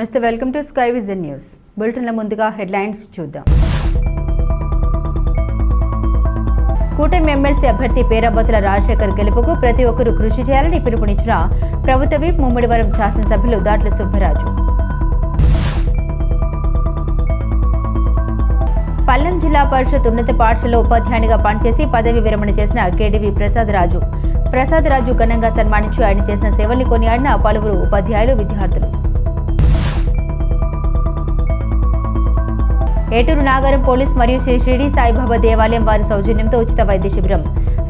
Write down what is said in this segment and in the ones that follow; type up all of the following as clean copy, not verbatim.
నమస్తే, welcome to Sky Vision news. బులెటిన్ల ముందుగా హెడ్లైన్స్ చూద్దాం. కూటమి ఎమ్మెల్సీ అభ్యర్థి పేరాబత్తుల రాజశేఖర్ గెలుపుకు ప్రతి ఒక్కరూ కృషి చేయాలని పిలుపునిచ్చిన ప్రభుత్వ విప్ ముమ్మిడివరం శాసనసభ్యులు దాట్ల సుబ్బరాజు. పల్లం జిల్లా పరిషత్ ఉన్నత పాఠశాలలో ఉపాధ్యాయునిగా పనిచేసి పదవి విరమణ చేసిన కేడీవీ ప్రసాదరాజు ఘనంగా సన్మానించి ఆయన చేసిన సేవల్ని కొనియాడిన పలువురు ఉపాధ్యాయులు, విద్యార్థులు. ఏటూరు నాగారం పోలీస్ మరియు శ్రీ షిరిడి సాయిబాబా దేవాలయం వారి సౌజన్యంతో ఉచిత వైద్య శిబిరం.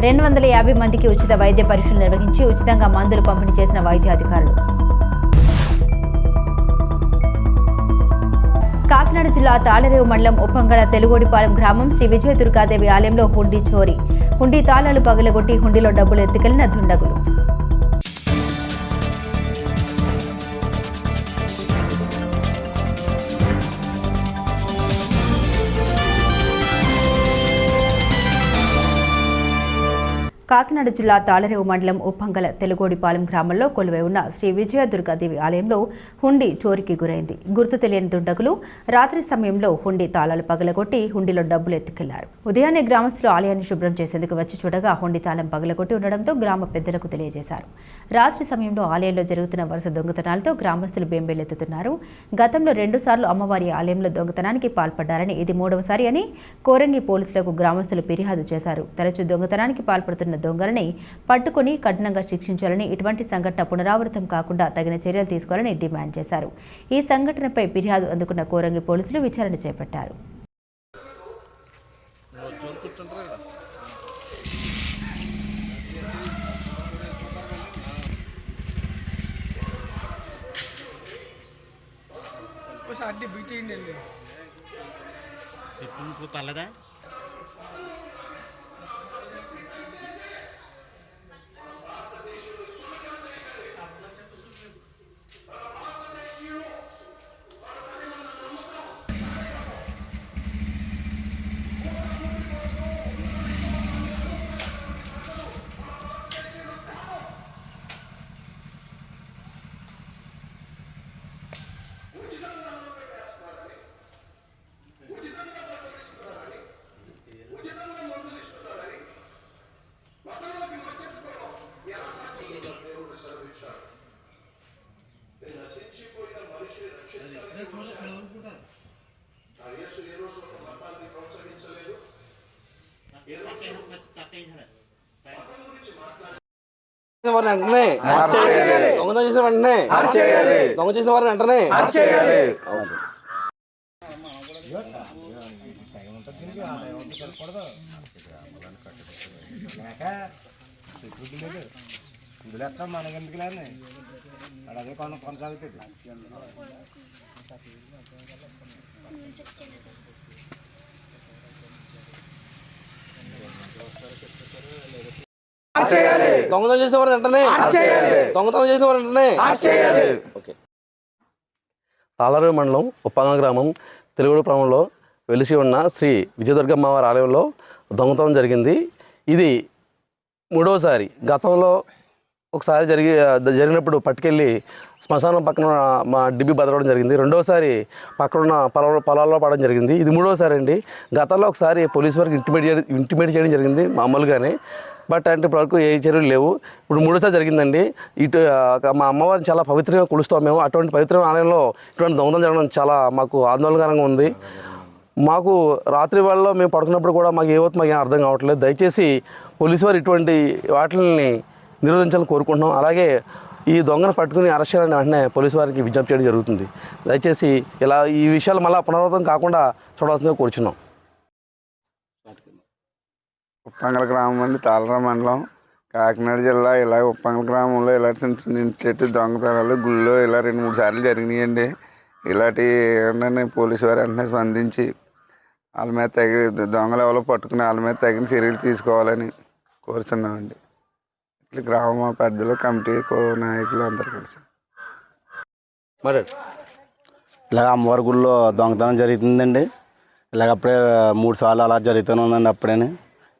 250 మందికి ఉచిత వైద్య పరీక్షలు నిర్వహించి ఉచితంగా మందులు పంపిణీ చేసిన వైద్యాధికారులు. కాకినాడ జిల్లా తాళరేవు మండలం ఉప్పంగళ తెలుగోడిపాలెం గ్రామం శ్రీ విజయ దుర్గాదేవి ఆలయంలో హుండీ చోరీ. హుండీ తాళాలు పగలగొట్టి హుండీలో డబ్బులు ఎత్తుకెళ్లిన దుండగులు. కాకినాడ జిల్లా తాళరేవు మండలం ఉప్పంగల తెలుగోడిపాలెం గ్రామంలో కొలువై ఉన్న శ్రీ విజయ దుర్గాదేవి ఆలయంలో హుండీ చోరీకి గురైంది. గుర్తు తెలియని దుండగులు రాత్రి సమయంలో హుండీ తాళాలు పగలగొట్టి హుండీలో డబ్బులు ఎత్తుకెళ్లారు. ఉదయాన్నే గ్రామస్తులు ఆలయాన్ని శుభ్రం చేసేందుకు వచ్చి చూడగా హుండీ తాళం పగలగొట్టి ఉండడంతో గ్రామ పెద్దలకు తెలియజేశారు. రాత్రి సమయంలో ఆలయంలో జరుగుతున్న వరుస దొంగతనాలతో గ్రామస్తులు బెంబేలెత్తుతున్నారు. గతంలో 2 సార్లు అమ్మవారి ఆలయంలో దొంగతనానికి పాల్పడ్డారని, ఇది 3వసారి అని కోరంగి పోలీసులకు గ్రామస్తులు ఫిర్యాదు చేశారు. తరచూ దొంగతనానికి పాల్పడుతున్న దొంగలని పట్టుకుని కఠినంగా శిక్షించాలని, ఇటువంటి సంఘటన పునరావృతం కాకుండా తగిన చర్యలు తీసుకోవాలని డిమాండ్ చేశారు. ఈ సంఘటనపై ఫిర్యాదు అందుకున్న కోరంగి పోలీసులు విచారణ చేపట్టారు. వెంటనే దొంగతనం చేసిన వెంటనే దొంగ చేసిన వారు వెంటనే మనకెందుకు లేని అదే కొనసాగుతుంది. దొంగతనం చేసిన వారు వెంటనే తాళరేవు మండలం ఉప్పంగ గ్రామం తెలుగుడు ప్రాంతంలో వెలిసి ఉన్న శ్రీ విజయదుర్గమ్మవారి ఆలయంలో దొంగతనం జరిగింది. ఇది 3వసారి. గతంలో ఒకసారి జరిగినప్పుడు పట్టుకెళ్ళి శ్మశానం పక్కన మా డిబ్బి బదలవడం జరిగింది. 2వసారి పక్కనున్న పొలాల్లో పడడం జరిగింది. ఇది 3వసారి అండి. గతంలో ఒకసారి పోలీసు వారికి ఇంటిమేట్ చేయడం జరిగింది మామూలుగానే. బట్ అంటే ఇప్పటివరకు ఏ చర్యలు లేవు. ఇప్పుడు 3వసారి జరిగిందండి. ఇటు మా అమ్మవారిని చాలా పవిత్రంగా కొలుస్తాం మేము. అటువంటి పవిత్రమైన ఆలయంలో ఇటువంటి దొంగతనం జరగడం చాలా మాకు ఆందోళనకరంగా ఉంది. మాకు రాత్రి వేళలో మేము పడుకున్నప్పుడు కూడా మాకు ఏమవుతుంది మాకు ఏం అర్థం కావట్లేదు. దయచేసి పోలీసు వారు ఇటువంటి వాటిని నిరోధించాలని కోరుకుంటున్నాం. అలాగే ఈ దొంగను పట్టుకుని అరెస్ట్ చేయాలని వెంటనే పోలీసు వారికి విజ్ఞప్తి చేయడం జరుగుతుంది. దయచేసి ఇలా ఈ విషయాలు మళ్ళీ పునరావృతం కాకుండా చూడాల్సిందిగా కోరుచున్నాం. ఉప్పంగల గ్రామం అండి, తాళరేవు మండలం, కాకినాడ జిల్లా. ఇలా ఉప్పంగల గ్రామంలో ఇలాంటి దొంగతనాలు గుళ్ళో ఇలా 2-3 సార్లు జరిగినాయండి. ఇలాంటి ఏంటంటే పోలీసు వారు వెంటనే స్పందించి వాళ్ళ మీద దొంగలు ఎవరో పట్టుకుని వాళ్ళ మీద తగిన చర్యలు తీసుకోవాలని కోరుతున్నామండి. ఇట్లా గ్రామ పెద్దలు, కమిటీ నాయకులు అందరు కలిసి మరి ఇలాగ అమ్మవారి గుళ్ళో దొంగతనం జరుగుతుందండి. ఇలాగ అప్పుడే 3 సార్లు అలా జరుగుతూనే ఉందండి. అప్పుడే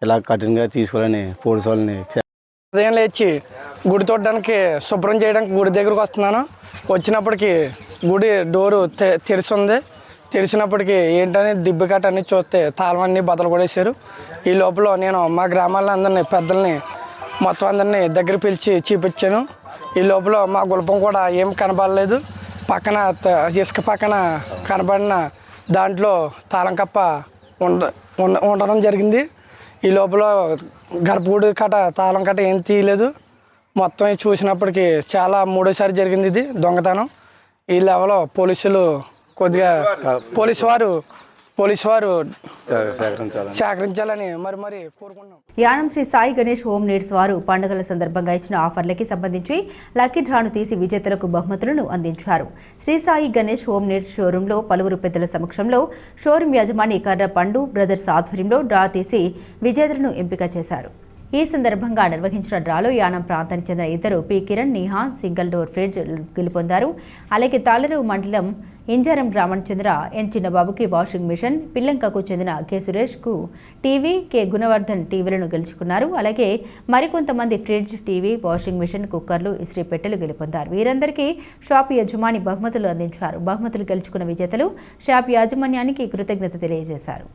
ఇలా కఠినంగా తీసుకోవాలని పోలీసు వాళ్ళని. ఉదయం లేచి గుడి తోడడానికి శుభ్రం చేయడానికి గుడి దగ్గరకు వస్తున్నాను. వచ్చినప్పటికీ గుడి డోరు తెరిచి ఉంది. తెరిచినప్పటికీ ఏంటని దిబ్బ కట్ట అన్ని చూస్తే తాళం అన్నీ బద్దలు కొడేశారు. ఈ లోపల నేను మా గ్రామాల్లో అందరినీ పెద్దల్ని మొత్తం అందరినీ దగ్గర పిలిచి చూపించాను. ఈ లోపల మా గుల్పం కూడా ఏం కనబడలేదు. పక్కన ఇసుక పక్కన కనబడిన దాంట్లో తాళం కప్ప ఉండడం జరిగింది. ఈ లోపల గర్భగుడి కట్ట తాళం కట్ట ఏం తీయలేదు. మొత్తం చూసినప్పటికీ చాలా మూడోసారి జరిగింది ఇది దొంగతనం. ఈ లెవెల్లో పోలీసులు కొద్దిగా పోలీసు వారు సేకరించాలని మరి కోరుకున్నాం. యానం శ్రీ సాయి గణేష్ హోమ్ నీడ్స్ వారు పండుగల సందర్భంగా ఇచ్చిన ఆఫర్లకి సంబంధించి లక్కీ డ్రాను తీసి విజేతలకు బహుమతులను అందించారు. శ్రీ సాయి గణేష్ హోమ్ నీడ్స్ షోరూంలో పలువురు పెద్దల సమక్షంలో షోరూం యజమాని కర్ర పండు బ్రదర్స్ ఆధ్వర్యంలో డ్రా తీసి విజేతలను ఎంపిక చేశారు. ఈ సందర్భంగా నిర్వహించిన డ్రాలో యానం ప్రాంతానికి చెందిన ఇద్దరు P Kiran, Nihan single door fridge గెలుపొందారు. అలాగే తాళరేవు మండలం ఇంజారం గ్రామానికి చెందిన ఎన్ చిన్నబాబుకి వాషింగ్ మిషన్, పిల్లంకకు చెందిన కె సురేష్కు టీవీ, కె గుణవర్ధన్ టీవీలను గెలుచుకున్నారు. అలాగే మరికొంతమంది ఫ్రిడ్జ్, టీవీ, వాషింగ్ మిషన్, కుక్కర్లు, ఇస్త్రీ పెట్టెలు గెలుపొందారు. వీరందరికీ షాప్ యజమాని బహుమతులు అందించారు. బహుమతులు గెలుచుకున్న విజేతలు షాప్ యాజమాన్యానికి కృతజ్ఞత తెలియజేశారు.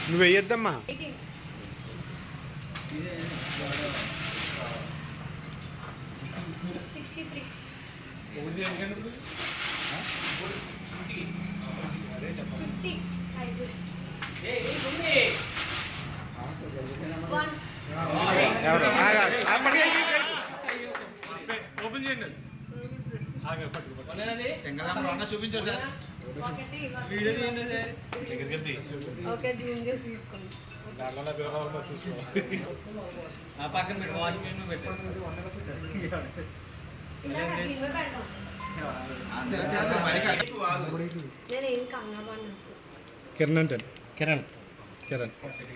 నువ్వు వేయొద్దమ్మా. 63 చూపించు సార్. పక్కన పెట్టి వాష్ మెషిన్ పెట్టారు. కిరణ్ అంటే కిరణ్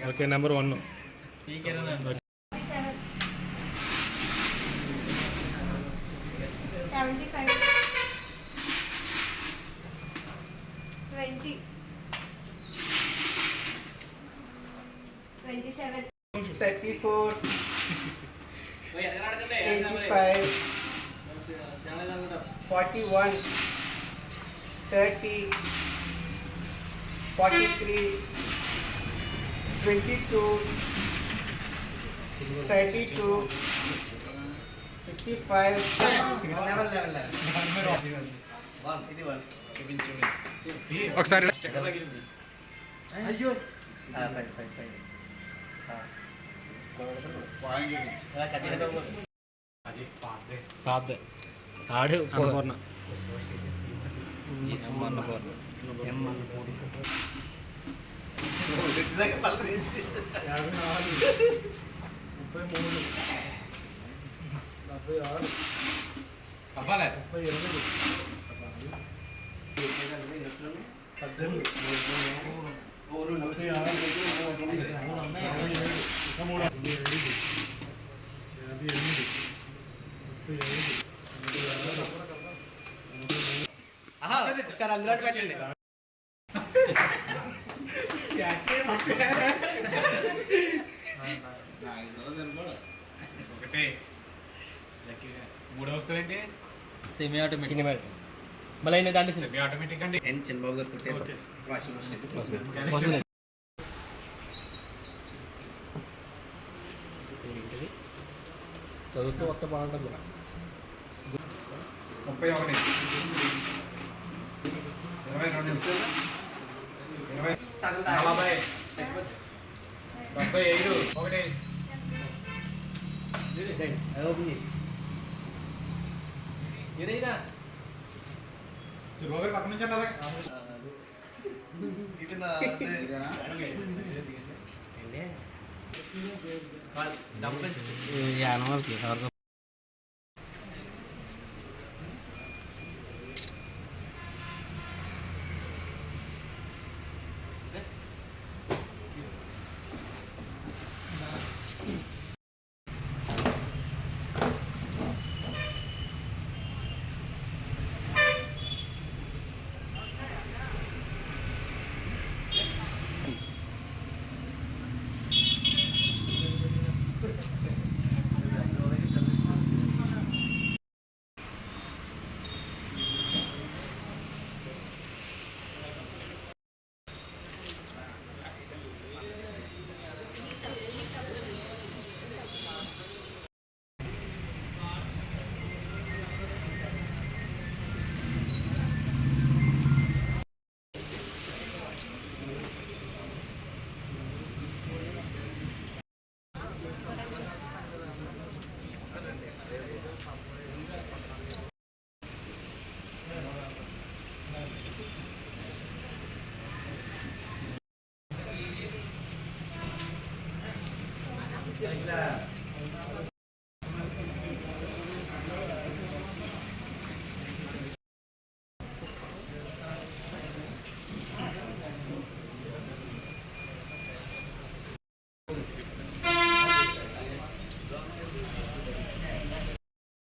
ఓకే. నెంబర్ 1 75 20 27 34 85 41 30 43 22 32 55 ఒకసారి అయ్యో ఆడు అన్నపూర్ణ సార్ అందులో పెట్టండి. ఒకటే మూడో వస్తుందండి సెమీ ఆటోమేటిక్ సినిమా మళ్ళీ అయిన దాంట్లో సెమీ ఆటోమేటిక్ అండి ఎన్ చంద్రబాబు గారు కొట్టే వాషింగ్ మిషన్ చదువుతూ వస్తే బాగుంటుంది 31 22 నిమిషాలు 40 75 ఒకటి ఏదైనా సుబ్బాగారు పక్క నుంచి అండి అలాగే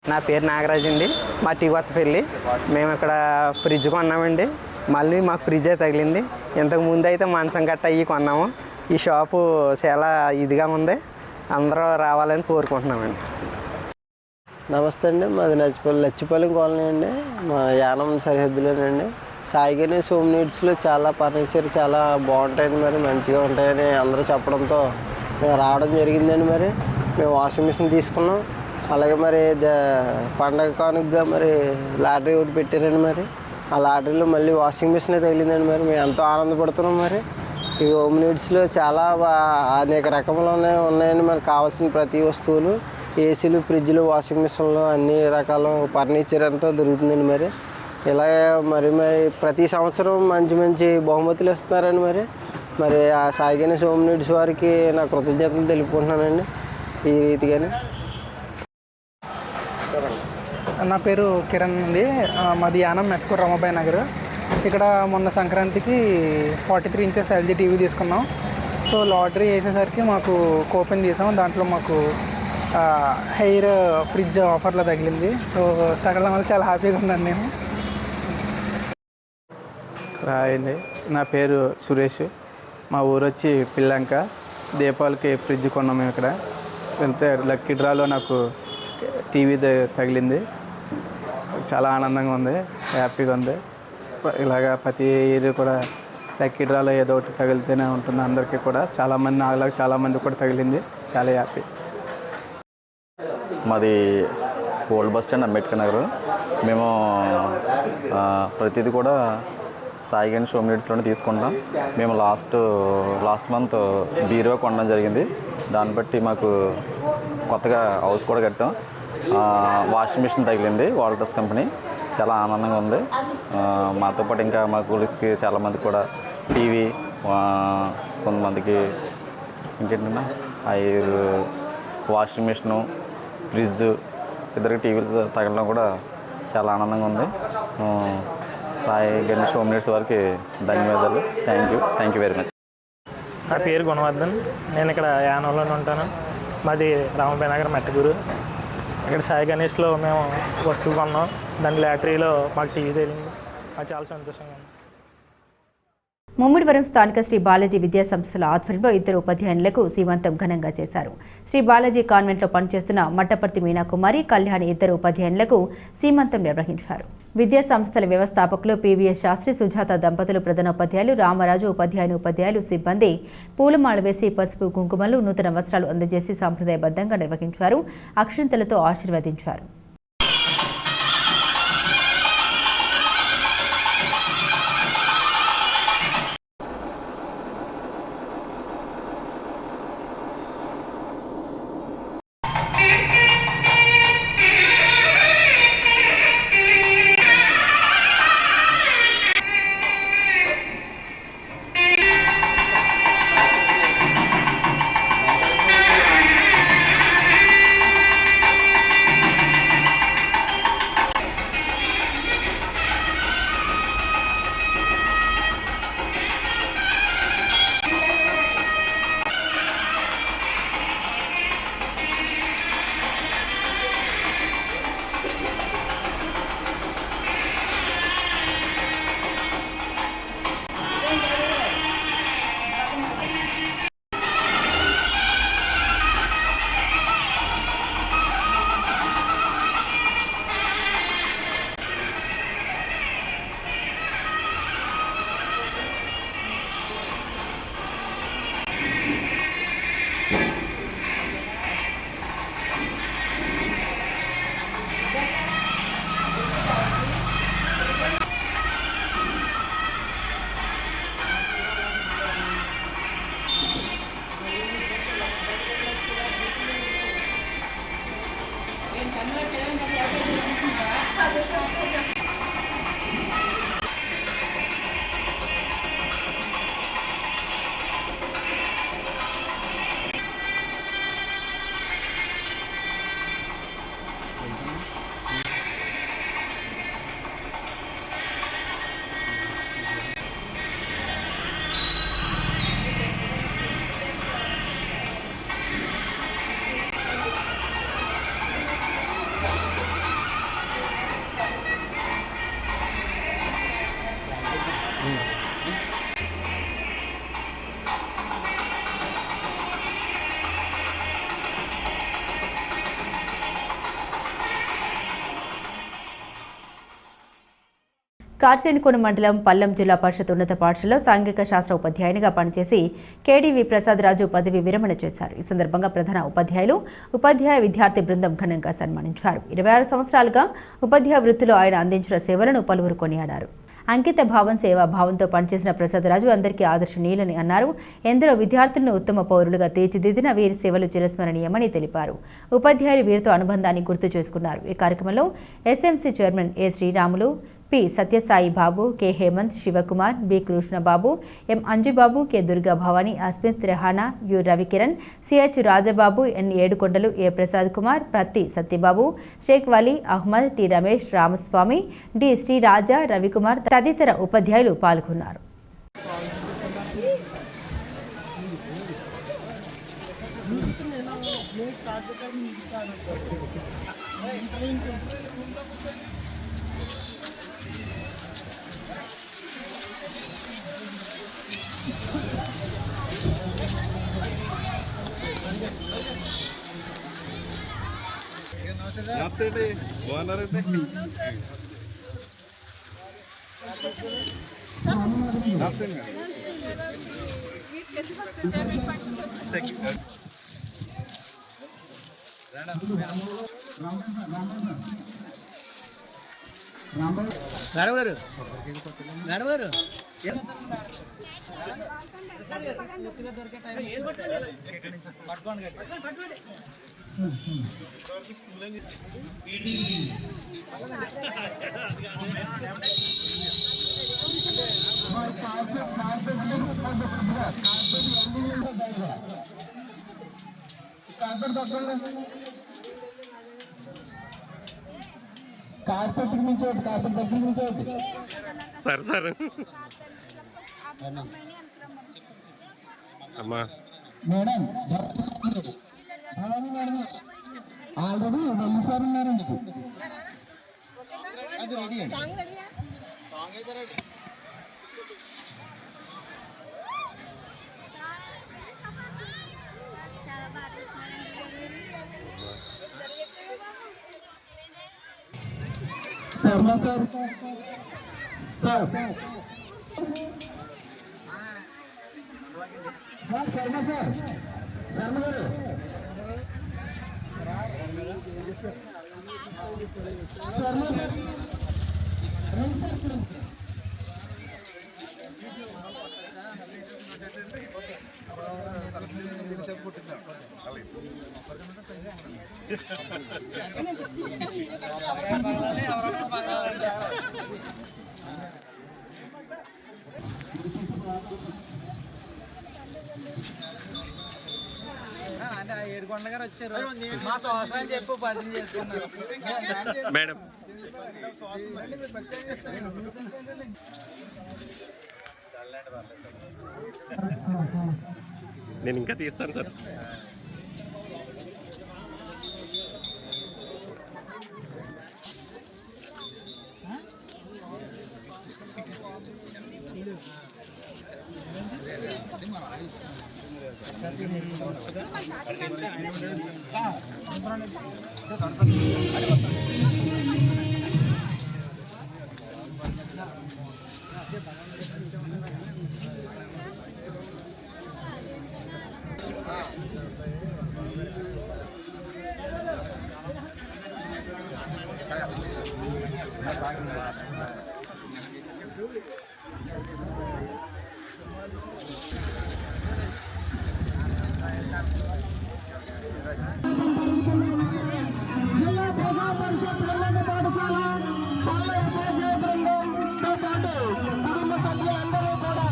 నా పేరు నాగరాజ్ అండి. మా కొత్తపల్లి. మేము ఇక్కడ ఫ్రిడ్జ్ కొన్నామండి. మళ్ళీ మాకు ఫ్రిడ్జే తగిలింది. ఇంతకు ముందు అయితే మంచం గట్ట అయ్యి కొన్నాము. ఈ షాపు చాలా ఇదిగా ఉంది. అందరూ రావాలని కోరుకుంటున్నామండి. నమస్తే అండి. మాది లచ్చిపల్లి కాలనీ అండి. మా యానం సరిహద్దులోనండి. సాయిగని హోమ్ నీడ్స్లో చాలా ఫర్నిచర్ చాలా బాగుంటాయండి. మరి మంచిగా ఉంటాయని అందరూ చెప్పడంతో మేము రావడం జరిగిందండి. మరి మేము వాషింగ్ మిషన్ తీసుకున్నాం. అలాగే మరి పండగ కానుకగా మరి లాటరీ ఒకటి పెట్టారండి. మరి ఆ లాటరీలో మళ్ళీ వాషింగ్ మిషనే తగిలిందండి. మరి మేము ఎంతో ఆనందపడుతున్నాం. మరి ఈ హోమ్ నీడ్స్లో చాలా అనేక రకములు ఉన్నాయండి. మనకు కావాల్సిన ప్రతి వస్తువులు ఏసీలు, ఫ్రిడ్జ్లు, వాషింగ్ మిషన్లు అన్ని రకాల ఫర్నిచర్ అంతా దొరుకుతుందండి. మరి ఇలాగే మరి ప్రతి సంవత్సరం మంచి మంచి బహుమతులు ఇస్తున్నారండి. మరి ఆ సాయిగణేష్ హోమ్ నీడ్స్ వారికి నా కృతజ్ఞతలు తెలుపుకుంటున్నానండి. ఈ రీతిగానే నా పేరు కిరణ్ అండి. మాది యానం మెట్కూర్ రమాబాయి నగర్. ఇక్కడ మొన్న సంక్రాంతికి 43 ఇంచెస్ ఎల్జీ టీవీ తీసుకున్నాం. సో లాటరీ వేసేసరికి మాకు కూపన్ తీసాం. దాంట్లో మాకు హెయిర్ ఫ్రిడ్జ్ ఆఫర్లో తగిలింది. సో తగలడం వల్ల చాలా హ్యాపీగా ఉన్నాను నేను. హాయ్ అండి. నా పేరు సురేష్. మా ఊరు వచ్చి పిల్లంక. దీపావళికి ఫ్రిడ్జ్ కొన్నాం మేము ఇక్కడ. వెళ్తే లక్కీ డ్రాలో నాకు టీవీ తగిలింది. చాలా ఆనందంగా ఉంది, హ్యాపీగా ఉంది. ఇలాగా ప్రతి ఇయర్ కూడా లక్కీ డ్రాలో ఏదో ఒకటి తగిలితేనే ఉంటుంది అందరికీ కూడా. చాలామంది నాలుగు చాలామంది కూడా తగిలింది. చాలా హ్యాపీ. మాది old bus stand, Ambedkar Nagar. మేము ప్రతిదీ కూడా సాయి గణేష్ హోమ్ నీడ్స్లోనే తీసుకుంటాం. మేము లాస్ట్ మంత్ బీరువా కొనడం జరిగింది. దాన్ని బట్టి మాకు కొత్తగా హౌస్ కూడా కట్టాం. వాషింగ్ మిషన్ తగిలింది, వాల్టర్స్ కంపెనీ. చాలా ఆనందంగా ఉంది. మాతో పాటు ఇంకా మా కొలీగ్స్కి చాలామంది కూడా టీవీ, కొంతమందికి ఇంకేంటన్నా వాషింగ్ మిషను, ఫ్రిడ్జ్, ఇద్దరికి టీవీలు తగలడం కూడా చాలా ఆనందంగా ఉంది. సాయి గణేష్ హోమ్ నీడ్స్ వారికి ధన్యవాదాలు. Thank you very much. నా పేరు గుణవర్ధన్. నేను ఇక్కడ యానంలోనే ఉంటాను. మాది రామబాయి నగర్ మెట్టగూరు. ఇక్కడ సాయి గణేష్లో మేము వస్తువు కొన్నాం. దాని లాటరీలో మాకు టీవీ తగిలింది. అది చాలా సంతోషంగా ఉంది. ముమ్మిడివరం స్థానిక శ్రీ బాలాజీ విద్యా సంస్థల ఆధ్వర్యంలో 2 ఉపాధ్యాయులకు సీమంతం ఘనంగా చేశారు. శ్రీ బాలాజీ కాన్వెంట్లో పనిచేస్తున్న మట్టపర్తి మీనాకుమారి, కళ్యాణి 2 ఉపాధ్యాయులకు సీమంతం నిర్వహించారు. విద్యా సంస్థల వ్యవస్థాపకులు పివిఎస్ శాస్త్రి, సుజాత దంపతులు ప్రధానోపాధ్యాయులు రామరాజు, ఉపాధ్యాయులు సిబ్బంది పూలమాల వేసి పసుపు కుంకుమలు, నూతన వస్త్రాలు అందజేసి సాంప్రదాయబద్ధంగా నిర్వహించారు. అక్షింతలతో ఆశీర్వదించారు. కార్చేనికోన మండలం పల్లం జిల్లా పరిషత్ ఉన్నత పాఠశాలలో సాంఘిక శాస్త్ర ఉపాధ్యాయునిగా పనిచేసి కేడీవి ప్రసాద్ రాజు పదవి విరమణ చేశారు. ఈ సందర్భంగా ప్రధాన ఉపాధ్యాయ విద్యార్థి బృందం ఘనంగా సన్మానించారు. 26 సంవత్సరాలుగా ఉపాధ్యాయ వృత్తిలో ఆయన అందించిన సేవలను పలువురు కొనియాడారు. అంకిత భావం, సేవాభావంతో పనిచేసిన ప్రసాదరాజు అందరికీ ఆదర్శనీయులని అన్నారు. ఎందరో విద్యార్థులను ఉత్తమ పౌరులుగా తీర్చిదిద్దిన వీరి సేవలు చిరస్మరణీయమని తెలిపారు. ఉపాధ్యాయులు వీరితో అనుబంధాన్ని గుర్తు చేసుకున్నారు. ఈ కార్యక్రమంలో SMC chairman A Sriramulu, P Satyasai Babu, K Hemanth, Sivakumar, B Krishnababu, M Anjubabu, K Durga Bhavani, Asmith Rehana, U Ravikiran, CH Rajababu, N Yedukondalu, A Prasad Kumar, Prathi Satyababu, Sheikh Vali Ahmed, T Ramesh, Ramaswamy, D Sriraja, Ravikumar తదితర ఉపాధ్యాయులు పాల్గొన్నారు. నమస్తే అండి, బాగున్నారండి? నమస్తే అండి. మేడం గారు కార్పెట్ మించోటి, కార్పెట్ దగ్గర మించోటి. సరే సరే అమ్మా. మేడం ఆల్రెడీ 1000 సార్లు ఉన్నారండి. అది రెడీ అండి. Sharma sir sir sir Sharma sir Sharma గారు శర్మ సార్ రండి సార్ అంటే 7 గారు వచ్చారు మా సోషల్ చెప్పు పరిచయం చేసుకున్నారు మేడం. నేను ఇంకా తీస్తాను సార్. జిల్లా ప్రజా పరిషత్ ఉన్నత పాఠశాల పల్లె ఉపాధ్యాయ బృందంతో పాటు కుటుంబ సభ్యులందరూ కూడా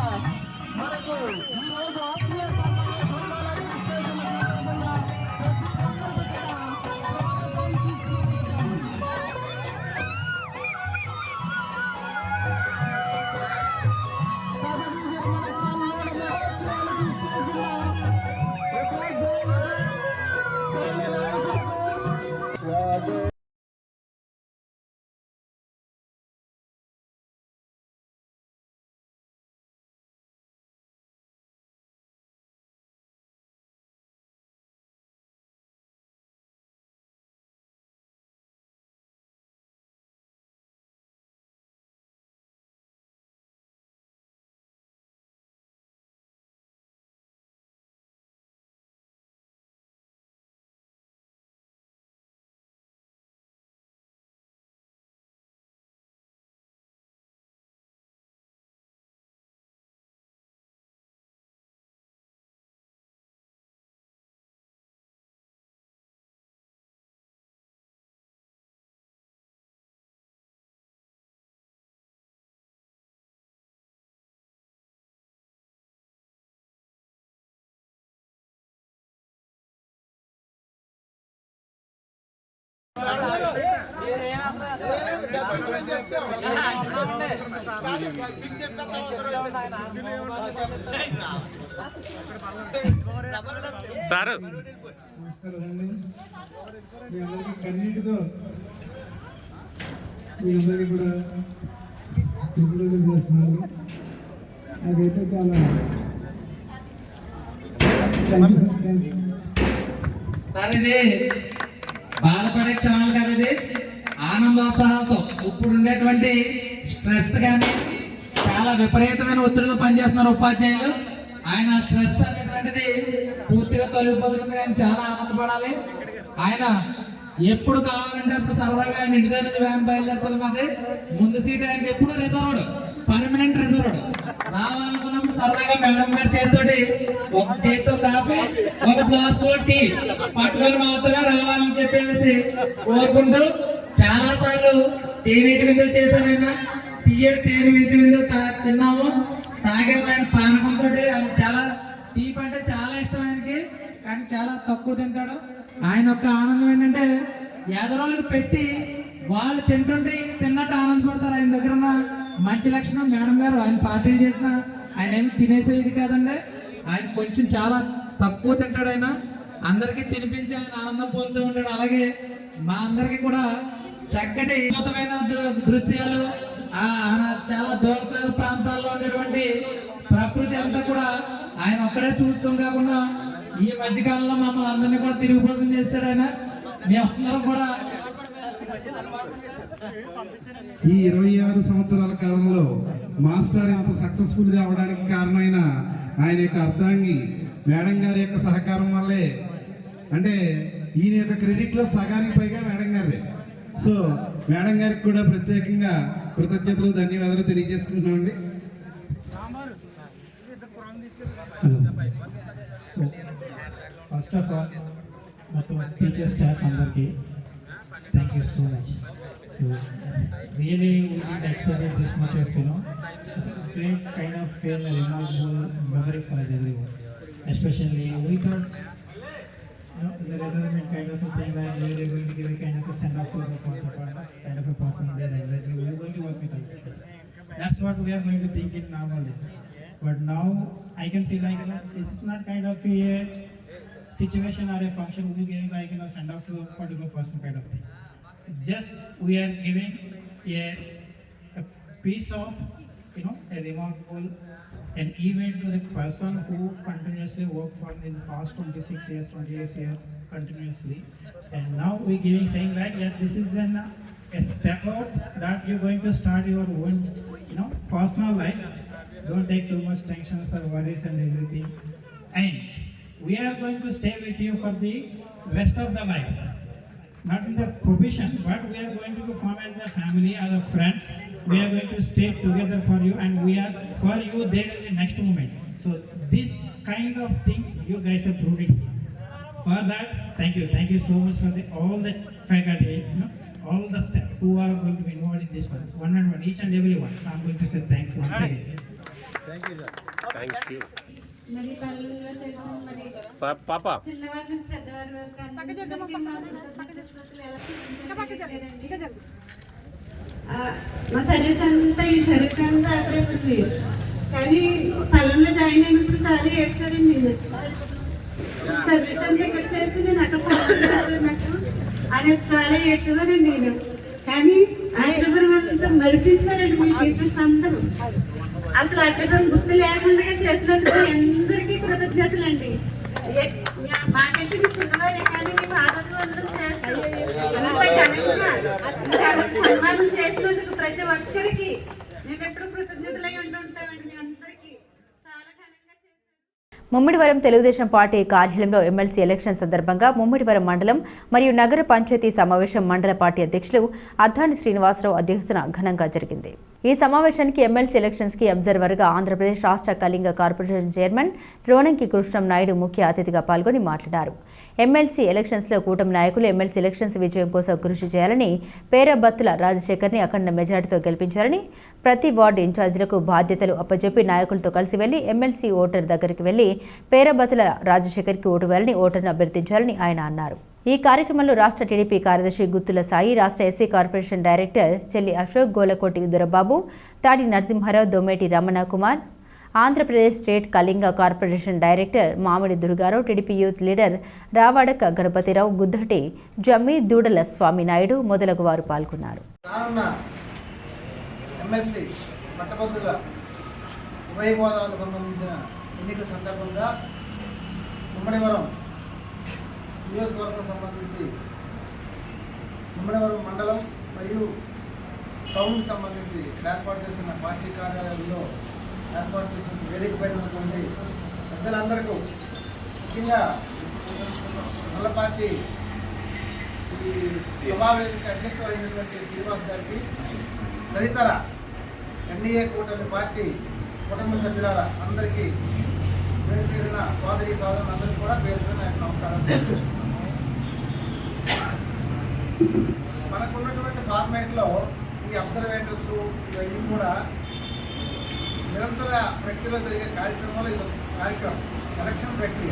మనకు ఈ రోజు ఆత్మీయ సన్మానాలు చేసిన సందర్భంగా పదవీ విరమణ సన్మాన మహోత్సవానికి చేసిన సార్ నమస్కారం అండి. మీ అందరికీ కన్నీటితో మీ అందరికీ కూడా పుట్టినరోజులు చేస్తున్నాను. నాకైతే చాలా thank you sir. Thank you sir. ఇది బాధపడే క్షణాలు కాదు, ఇది ఆనందోత్సాహాలతో ఇప్పుడు ఉండేటువంటి స్ట్రెస్ కానీ చాలా విపరీతమైన ఒత్తిడితో పనిచేస్తున్నారు ఉపాధ్యాయులు. ఆయన స్ట్రెస్ అనేటువంటిది పూర్తిగా తొలగిపోతుంది. ఆయన చాలా ఆనందపడాలి. ఆయన ఎప్పుడు కావాలంటే అప్పుడు సరదాగా ఆయన ఇంటి దగ్గర నుంచి వ్యాన్ బయలుదేరుతుంది. మాది ముందు సీట్ ఆయనకి ఎప్పుడు రిజర్వ్డ్, పర్మనెంట్ రిజర్వ్డ్. రావాలనుకున్నప్పుడు సరదాగా మేడం గారి చేతితోటి ఒక చేతితో కాఫీ, ఒక గ్లాస్ టీ పట్టుకొని మాత్రమే రావాలని చెప్పేసి కోరుకుంటూ చాలా సార్లు తేనీటి విందులు చేశారు. ఆయన తీయటి తేనె వీటి విందులు తిన్నాము, తాగాము. ఆయన పానకంతో ఆయన చాలా తీపి అంటే చాలా ఇష్టం ఆయనకి, కానీ చాలా తక్కువ తింటాడు. ఆయన యొక్క ఆనందం ఏంటంటే ఎదరోళ్ళకి పెట్టి వాళ్ళు తింటుంటే ఈయన తిన్నట్టు ఆనందపడతారు. ఆయన దగ్గర ఉన్న మంచి లక్షణం మేడం గారు ఆయన పార్టీలు చేసిన ఆయన ఏమి తినేసేది కాదండి. ఆయన కొంచెం చాలా తక్కువ తింటాడు. ఆయన అందరికీ తినిపించి ఆయన ఆనందం పొందుతూ ఉంటాడు. అలాగే మా అందరికి కూడా చక్కటి అద్భుతమైన దృశ్యాలు, చాలా దూర ప్రాంతాల్లో ఉండేటువంటి ప్రకృతి అంతా కూడా ఆయన ఒక్కడే చూస్తూ కాకుండా ఈ మధ్యకాలంలో మమ్మల్ని అందరినీ కూడా తిరిగిపోతం చేస్తాడు ఆయన. మీ అందరూ కూడా ఈ 26 సంవత్సరాల కాలంలో మాస్టర్ ఇంత సక్సెస్ఫుల్గా అవడానికి కారణమైన ఆయన యొక్క అర్ధాంగి మేడం గారి యొక్క సహకారం వల్లే, అంటే ఈయన యొక్క క్రెడిట్లో సగానికి పైగా మేడం గారిదే. సో మేడం గారికి కూడా ప్రత్యేకంగా కృతజ్ఞతలు, ధన్యవాదాలు తెలియజేసుకుంటున్నామండి. ఫస్ట్ ఆఫ్ ఆల్ మొత్తం టీచర్ స్టాఫ్ అందరికీ thank you so much. So really we didn't expect this much of, it's a great kind of feel, a remarkable memory for us everyone. Especially we thought, the retirement kind of a thing, like we were going to give a kind of a send off to the kind of a person there, exactly we were going to work with them. That's what we are going to think in normally. But now I can see like this is not kind of a situation or a function we giving like send off to a particular person kind of thing. Just we are giving a piece of a remarkable an event to the person who continuously worked for in the past 26 years 28 years continuously, and now we giving saying like this is a step out that you're going to start your own personal life. Don't take too much tensions or worries and everything, and we are going to stay with you for the rest of the life. Not in the profession, but we are going to form as a family, as a friends. We are going to stay together for you, and we are for you there in the next moment. So this kind of thing you guys have proved it. For that, thank you so much for all the faculty, all the staff who are going to be involved in this one and one, each and every one. So I'm going to say thanks once again. Thank you, sir. Thank you. మరి పల్లెల్లో చేసిన మరి చిన్నవారి నుంచి పెద్దవారి వరకు మా service అంతా ఈ సర్వీస్ అంతా అక్కడే, కానీ పల్లెల్లో జాయిన్ అయినప్పుడు చాలా ఏడ్చారండి. సర్వీస్ అంతా ఇక్కడ చేస్తే నేను అక్కడ నాకు ఆయన చాలా ఏడ్చేవారండి నేను. కానీ ఆగ్రహం అంతా మరిపించారండి మీ టీచర్స్ అందరూ. అసలు ఆగ్రహం గుర్తు లేకుండా చేసినందుకు అందరికీ కృతజ్ఞతలు అండి. మాకంటే మీ చిన్నవారే కానీ మీ బాధలు అందరం చేస్తాం. సన్మానం చేసినందుకు ప్రతి ఒక్కరికి మేము ఎప్పుడు కృతజ్ఞతలై ఉంటుంటామండి. మీ అందరికీ చాలా ఘనంగా చేస్తాం. ముమ్మిడివరం తెలుగుదేశం పార్టీ కార్యాలయంలో ఎమ్మెల్సీ ఎలక్షన్ సందర్భంగా ముమ్మిడివరం మండలం మరియు నగర పంచాయతీ సమావేశం మండల పార్టీ అధ్యక్షులు అర్ధాని శ్రీనివాసరావు అధ్యక్షతన ఘనంగా జరిగింది. ఈ సమావేశానికి ఎమ్మెల్సీ ఎలక్షన్స్ కి అబ్జర్వర్గా ఆంధ్రప్రదేశ్ రాష్ట్ర కళింగ కార్పొరేషన్ చైర్మన్ రోణంకి కృష్ణం నాయుడు ముఖ్య అతిథిగా పాల్గొని మాట్లాడారు. ఎమ్మెల్సీ ఎలక్షన్స్లో కూటమి నాయకులు ఎమ్మెల్సీ ఎలక్షన్స్ విజయం కోసం కృషి చేయాలని, పేరబత్తుల రాజశేఖర్ని అఖండ మెజార్టీతో గెలిపించాలని, ప్రతి వార్డు ఇన్ఛార్జీలకు బాధ్యతలు అప్పచెప్పి నాయకులతో కలిసి వెళ్లి ఎమ్మెల్సీ ఓటర్ దగ్గరికి వెళ్లి పేరబత్తుల రాజశేఖర్కి ఓటు వేయాలని, ఓటర్ను అభ్యర్థించాలని ఆయన అన్నారు. ఈ కార్యక్రమంలో రాష్ట్ర టీడీపీ కార్యదర్శి గుత్తుల సాయి, రాష్ట్ర ఎస్సీ కార్పొరేషన్ డైరెక్టర్ చెల్లి Ashok, Golakoti Dorababu, Tadi Narasimharao, Dommeti Ramana Kumar, Andhra Pradesh state Kalinga corporation director Mamidi Durgarao, TDP youth leader Ravadaka Ganapathirao, Guddati Jammi, Doodala స్వామి నాయుడు మొదలగు వారు పాల్గొన్నారు. ఎమ్మెల్సీ పట్టభద్రుల ఉభయ గోదావరికి సంబంధించిన ఎన్నికల సందర్భంగా ముమ్మడివరం నియోజకవర్గం సంబంధించి ముమ్మడివరం మండలం మరియు టౌన్కి సంబంధించి ఏర్పాటు చేసిన పార్టీ కార్యాలయంలో ఏర్పాటు చేసిన వేదిక పైన ఉన్నటువంటి పెద్దలందరికీ, ముఖ్యంగా నల్ల పార్టీ సభావేదిక అధ్యక్షత వహించినటువంటి శ్రీనివాస్ గారికి, తదితర ఎన్డీఏ కూటమి పార్టీ కుటుంబ సభ్యుల అందరికీ పేరు పేరున సోదరి సోదరులందరికీ కూడా పేరు పేరున నమస్కారం. మనకున్నటువంటి ఫార్మేట్లో ఈ అబ్జర్వేటర్స్ ఇవన్నీ కూడా నిరంతర ప్రక్రియలో జరిగే కార్యక్రమంలో ఇది కార్యక్రమం ఎలక్షన్ ప్రక్రియ.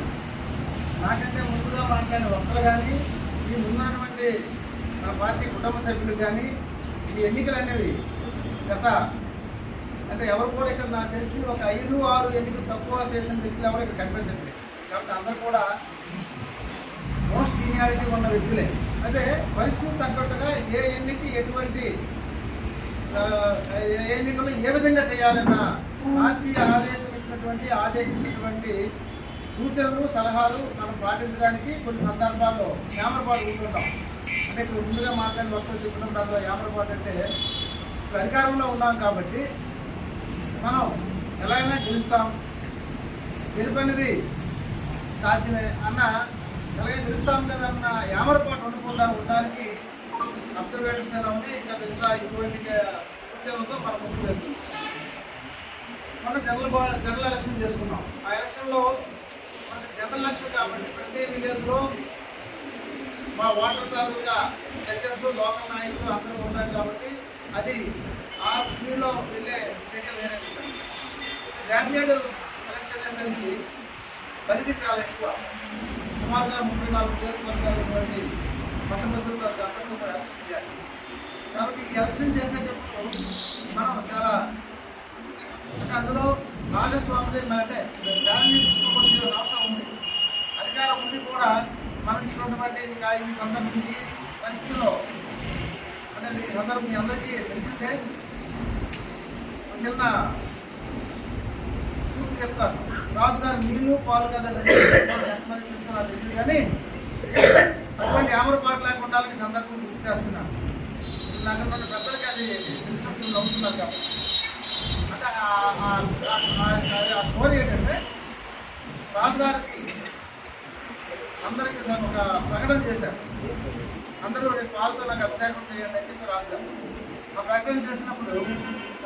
నాకంటే ముందుగా మాట్లాడిన ఒక్కరు కానీ ఈ ముందున్నటువంటి నా పార్టీ కుటుంబ సభ్యులు కానీ ఈ ఎన్నికలు అనేవి గత అంటే ఎవరు కూడా ఇక్కడ నాకు తెలిసి ఒక 5-6 ఎన్నికలు తక్కువ చేసిన వ్యక్తులు ఎవరు ఇక్కడ కనిపించట్లేదు. కాబట్టి అందరూ కూడా మోస్ట్ సీనియారిటీ ఉన్న వ్యక్తులే. అంటే పరిస్థితి తగ్గట్టుగా ఏ ఎన్నిక ఎటువంటి ఎన్నికలు ఏ విధంగా చేయాలన్న పార్టీ ఆదేశించినటువంటి సూచనలు సలహాలు మనం పాటించడానికి కొన్ని సందర్భాల్లో యామరపాటు ఉంటుంటాం. అంటే ఇప్పుడు ముందుగా మాట్లాడిన వక్తలు చెప్పినప్పుడు అందులో యామరపాటు అంటే ఇప్పుడు అధికారంలో ఉన్నాం కాబట్టి మనం ఎలా అయినా గెలుస్తాం, గెలుపనేది సాధ్యమే అన్న ఎలాగే గెలుస్తాం కదన్న యామరపాటు ఉండడానికి అబ్జర్వేటర్స్ అయినా ఉంది. ఇంకా మిగతా ఇటువంటి సూచనలతో మనం ముందుకు వెళ్తున్నాం. మనం జనరల్ ఎలక్షన్ చేసుకున్నాం. ఆ ఎలక్షన్లో మనకి జనరల్ ఎలక్షన్ కాబట్టి ప్రతి విలేజ్లో మా వాటర్ తాలూకా జడ్జెస్, లోకల్ నాయకులు అందరూ ఉంటారు కాబట్టి అది ఆ స్పీడ్లో వెళ్ళే చర్య వేరే ఉంటుంది. గ్రాడ్యుయేట్ ఎలక్షన్ అనేసరికి పరిధి చాలా ఎక్కువ, సుమారుగా 34 నియోజకవర్గాలటువంటి పట్టభద్రులతో అందరితో కూడా ఎలక్షన్ చేయాలి. కాబట్టి ఈ ఎలక్షన్ చేసేటప్పుడు మనం చాలా అందులో భాగస్వామ్యం అంటే ఛాలెంజ్ తీసుకోవాల్సిన అవసరం ఉంది. అధికారం ఉండి కూడా మనకి ఉన్నటువంటి ఇంకా ఈ సందర్భం ఈ పరిస్థితిలో అంటే ఈ సందర్భం మీ అందరికీ తెలిసిందే. చిన్న సూట్ చెప్తాను. రాజుగారు నీళ్ళు పాలు కదండి ఎంతమంది తెలుసు నాకు తెలియదు, కానీ అటువంటి యామరపాటు లేకుండా ఉండాలని సందర్భం గుర్తు చేస్తున్నాను. నాకు మన పెద్దలకి అది తెలిసినప్పుడు నమ్ముతున్నారు కాబట్టి అంటే ఆ స్టోరీ ఏంటంటే రాజుగారికి అందరికీ ఒక ప్రకటన చేశారు. అందరూ రేపు పాలతో నాకు అభిషేకం చేయండి అని చెప్పి రాజుగారు ఆ ప్రకటన చేసినప్పుడు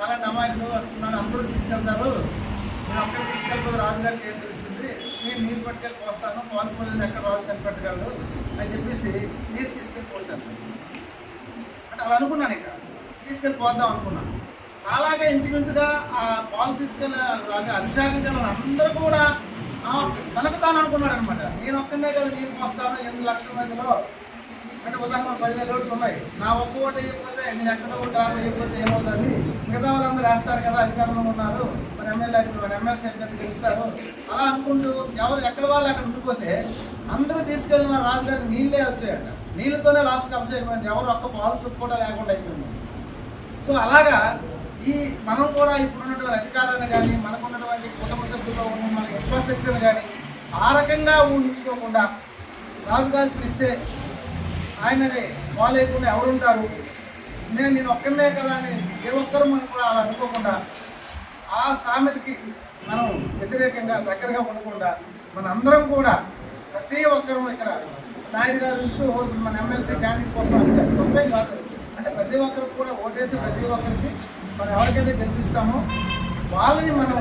అలాంటి అమాయకులు అనుకున్నాను అందరూ తీసుకెళ్తారు, నేను అక్కడికి తీసుకెళ్ళిపోతే రాజుగారికి ఏం తెలుస్తుంది, నేను నీళ్ళు పట్టుకెళ్ళి పోస్తాను, పాలు పోయింది ఎక్కడ రాజు కనిపెట్టగలడు అని చెప్పేసి నీళ్ళు తీసుకెళ్ళి పోసాను. అంటే అలా అనుకున్నాను, ఇక తీసుకెళ్ళి పోద్దాం అనుకున్నాను. అలాగే ఇంచుమించుగా ఆ పాలు తీసుకెళ్ళి అభిషేకం చేయాలని అందరూ కూడా తనకు తాను అనుకున్నాడు అనమాట. నేను ఒక్కనే కదా నీళ్ళు పోస్తాను 8 లక్షల మందిలో, అంటే ఉదాహరణ 10,000 ఓట్లు ఉన్నాయి, నా ఒక్క ఓటు వేయకపోతే నేను ఎక్కడ ఓటు వేయకపోతే ఏమవుతుంది, మిగతా వాళ్ళందరూ వేస్తారు కదా, అధికారంలో ఉన్నారు, మన ఎమ్మెల్యే మన ఎమ్మెల్సీ అభ్యర్థి గెలుస్తారు అలా అనుకుంటూ ఎవరు ఎక్కడ వాళ్ళు అక్కడ ఉండిపోతే అందరూ తీసుకెళ్ళిన రాజుగారికి నీళ్ళే వచ్చాయట. నీళ్ళతోనే రాష్ట్ర అభిషేకమైంది, ఎవరు ఒక్క పాలు చుట్టు కూడా లేకుండా అయిపోయింది. సో అలాగా ఈ మనం కూడా ఇప్పుడున్నటువంటి అధికారాన్ని కానీ మనకున్నటువంటి కుటుంబ సభ్యుల్లో ఉన్న మన ఇన్ఫ్రాస్ట్రక్చర్ కానీ ఆ రకంగా ఊహించుకోకుండా రాజుగారు పిలిస్తే ఆయనని వాళ్ళేకుండా ఎవరుంటారు, నేను ఒక్కనే కదా అని ఏ ఒక్కరు మనం కూడా అలా అనుకోకుండా ఆ సామెతకి మనం వ్యతిరేకంగా దగ్గరగా ఉండకుండా మన అందరం కూడా ప్రతి ఒక్కరూ ఇక్కడ నాయుడు గారు ఇంటూ మన ఎమ్మెల్సీ క్యాండిడేట్ కోసం అడిగారు కాదు. అంటే ప్రతి ఒక్కరికి కూడా ఓటేసి ప్రతి ఒక్కరికి మనం ఎవరికైతే గెలిపిస్తామో వాళ్ళని మనం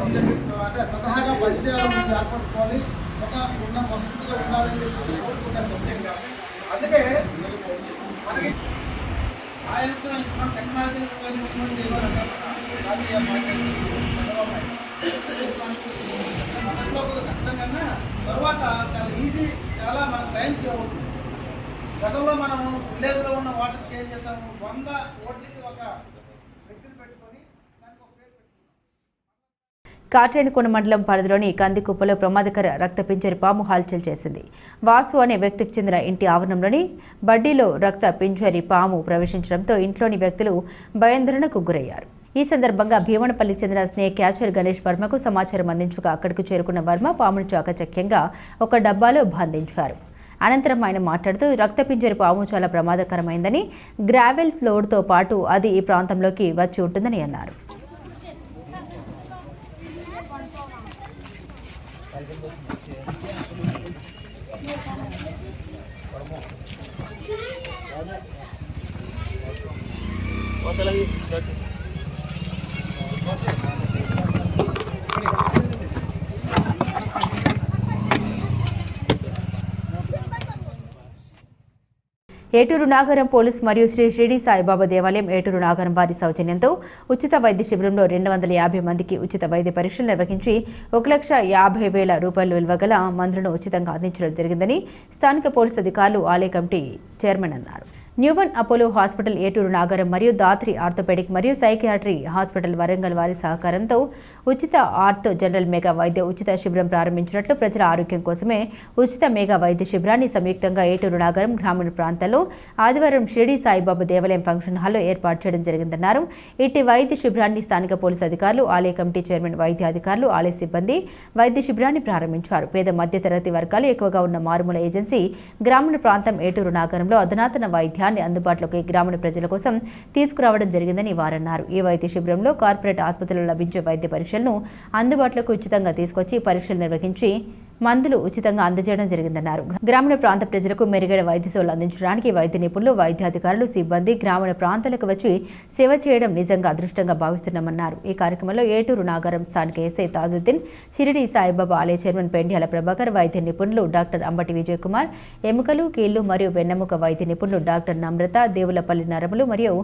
అంటే స్వతహాగా పరిచయాలు ఏర్పరచుకోవాలి, ఒక ఉన్న వసతిగా ఉండాలని చెప్పేసి కోరుకుంటాను. అందుకే మనకి ఆయాసం టెక్నాలజీ మొదట్లో కొద్దిగా కష్టం కన్నా తర్వాత చాలా ఈజీ, చాలా మనకు టైం సేవ్ అవుతుంది. గతంలో మనం విలేజ్లో ఉన్న వాటర్స్కి ఏం చేస్తాము, 100 ఓట్లకి ఒక వ్యక్తిని పెట్టుకొని దానికి ఒక పేరు పెట్టుకున్నాం. కాట్రేనికోన మండలం పరిధిలోని కందికుప్పలో ప్రమాదకర రక్తపింజరి పాము హల్చల్ చేసింది. వాసు అనే వ్యక్తికి చెందిన ఇంటి ఆవరణంలోని బడ్డీలో రక్త పింజరి పాము ప్రవేశించడంతో ఇంట్లోని వ్యక్తులు భయాందోళనకు గురయ్యారు. ఈ సందర్భంగా భీమనపల్లికి చెందిన స్నేక్ క్యాచర్ గణేష్ వర్మకు సమాచారం అందించగా అక్కడికి చేరుకున్న వర్మ పామును చాకచక్యంగా ఒక డబ్బాలో బంధించారు. అనంతరం ఆయన మాట్లాడుతూ రక్తపింజరి పాము చాలా ప్రమాదకరమైందని, గ్రావెల్స్ లోడ్తో పాటు అది ఈ ప్రాంతంలోకి వచ్చి ఉంటుందని అన్నారు. ఏటూరు నాగరం పోలీస్ మరియు శ్రీ షిరిడి సాయిబాబా దేవాలయం ఏటూరు నాగరం వారి సౌజన్యంతో ఉచిత వైద్య శిబిరంలో 250 మందికి ఉచిత వైద్య పరీక్షలు నిర్వహించి 1,50,000 రూపాయలు విలువ గల మందులను ఉచితంగా అందించడం జరిగిందని స్థానిక పోలీసు అధికారులు ఆలయ కమిటీ చైర్మన్ అన్నారు. న్యూవన్ అపోలో హాస్పిటల్ ఏటూరు నాగరం మరియు దాత్రి ఆర్థోపెడిక్ మరియు సైకియాట్రీ హాస్పిటల్ వరంగల్ వారి సహకారంతో ఉచిత ఆర్థో జనరల్ మెగా వైద్య ఉచిత శిబిరం ప్రారంభించినట్లు ప్రజల ఆరోగ్యం కోసమే ఉచిత మెగా వైద్య శిబిరాన్ని సంయుక్తంగా ఏటూరు నాగరం గ్రామీణ ప్రాంతాల్లో ఆదివారం షిరిడి సాయిబాబా దేవాలయం ఫంక్షన్ హాల్లో ఏర్పాటు చేయడం జరిగిందన్నారు. ఇట్టి వైద్య శిబిరాన్ని స్థానిక పోలీసు అధికారులు, ఆలయ కమిటీ చైర్మన్, వైద్య అధికారులు, ఆలయ సిబ్బంది వైద్య శిబిరాన్ని ప్రారంభించారు. పేద మధ్యతరగతి వర్గాలు ఎక్కువగా ఉన్న మారుమూల ఏజెన్సీ గ్రామీణ ప్రాంతం ఏటూరు నాగరంలో అధునాతన వైద్యాన్ని అందుబాటులోకి గ్రామీణ ప్రజల కోసం తీసుకురావడం జరిగిందని వారన్నారు. ఈ వైద్య శిబిరంలో కార్పొరేట్ ఆసుపత్రుల్లో లభించే వైద్య పరీక్షలను అందుబాటులోకి ఉచితంగా తీసుకొచ్చి పరీక్షలు నిర్వహించి మందులు ఉచితంగా అందజేయడం జరిగిందన్నారు. గ్రామీణ ప్రాంత ప్రజలకు మెరుగైన వైద్య సేవలు అందించడానికి వైద్య నిపుణులు, వైద్యాధికారులు, సిబ్బంది గ్రామీణ ప్రాంతాలకు వచ్చి సేవ చేయడం నిజంగా అదృష్టంగా భావిస్తున్నామన్నారు. ఈ కార్యక్రమంలో ఏటూరు నాగరం స్థానిక ఎస్ఐ తాజుద్దీన్, షిరిడి సాయిబాబా ఆలయ చైర్మన్ పెండ్యాల ప్రభాకర్, వైద్య నిపుణులు డాక్టర్ అంబటి విజయ్ కుమార్, ఎముకలు, కీళ్లు మరియు వెన్నెముక వైద్య నిపుణులు డాక్టర్ నమ్రత, దేవులపల్లి నరములు మరియు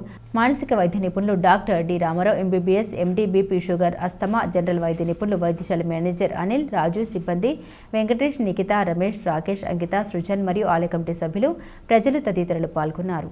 మానసిక వైద్య నిపుణులు డాక్టర్ డి రామారావు, ఎంబీబీఎస్, ఎండి, బీపీ, షుగర్, అస్తమా, జనరల్ వైద్య నిపుణులు, వైద్యశాల మేనేజర్ అనిల్, రాజు, సిబ్బంది వెంకటేష్, నిఖిత, రమేష్, రాకేష్, అంకిత, సృజన్ మరియు ఆలయ కమిటీ సభ్యులు, ప్రజలు తదితరులు పాల్గొన్నారు.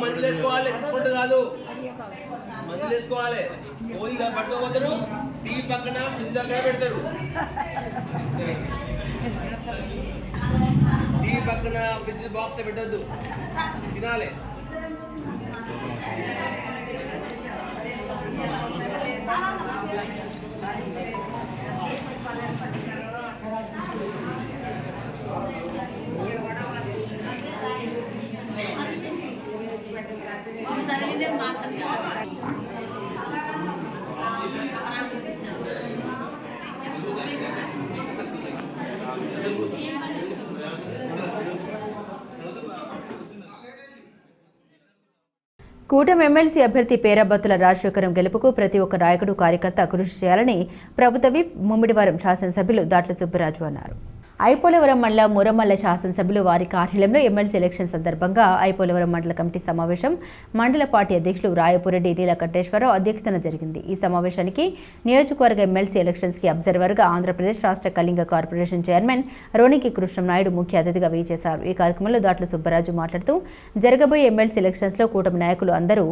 మందులు వేసుకోవాలి, తీసుకుంటూ కాదు, మందులు వేసుకోవాలి. పోయి పట్టుకోపోతారు, టీవీ పక్కన ఫ్రిడ్జ్ దగ్గర పెడతారు. టీవీ పక్కన ఫ్రిడ్జ్ బాక్స్ పెట్టద్దు, తినాలి. కూటమి ఎమ్మెల్సీ అభ్యర్థి పేరాబత్తుల రాజశేఖరం గెలుపుకు ప్రతి ఒక్క నాయకుడు, కార్యకర్త కృషి చేయాలని ప్రభుత్వ విప్ ముమ్మిడివరం శాసనసభ్యులు దాట్ల సుబ్బరాజు అన్నారు. ఐపోలవరం మండలం మురమల్ల శాసనసభ్యులు వారి కార్యాలయంలో ఎమ్మెల్సీ ఎలక్షన్ సందర్భంగా ఐపోలవరం మండల కమిటీ సమావేశం మండల పార్టీ అధ్యక్షులు రాయపురెడ్డి నీలకంఠేశ్వరరావు అధ్యక్షతన జరిగింది. ఈ సమావేశానికి నియోజకవర్గ ఎమ్మెల్సీ ఎలక్షన్స్కి అబ్జర్వర్గా ఆంధ్రప్రదేశ్ రాష్ట్ర కళింగ కార్పొరేషన్ చైర్మన్ రోనికి కృష్ణనాయుడు ముఖ్య అతిథిగా వేచేశారు. ఈ కార్యక్రమంలో దాట్ల సుబ్బరాజు మాట్లాడుతూ జరగబోయే ఎమ్మెల్సీ ఎలక్షన్స్లో కూటమి నాయకులు అందరూ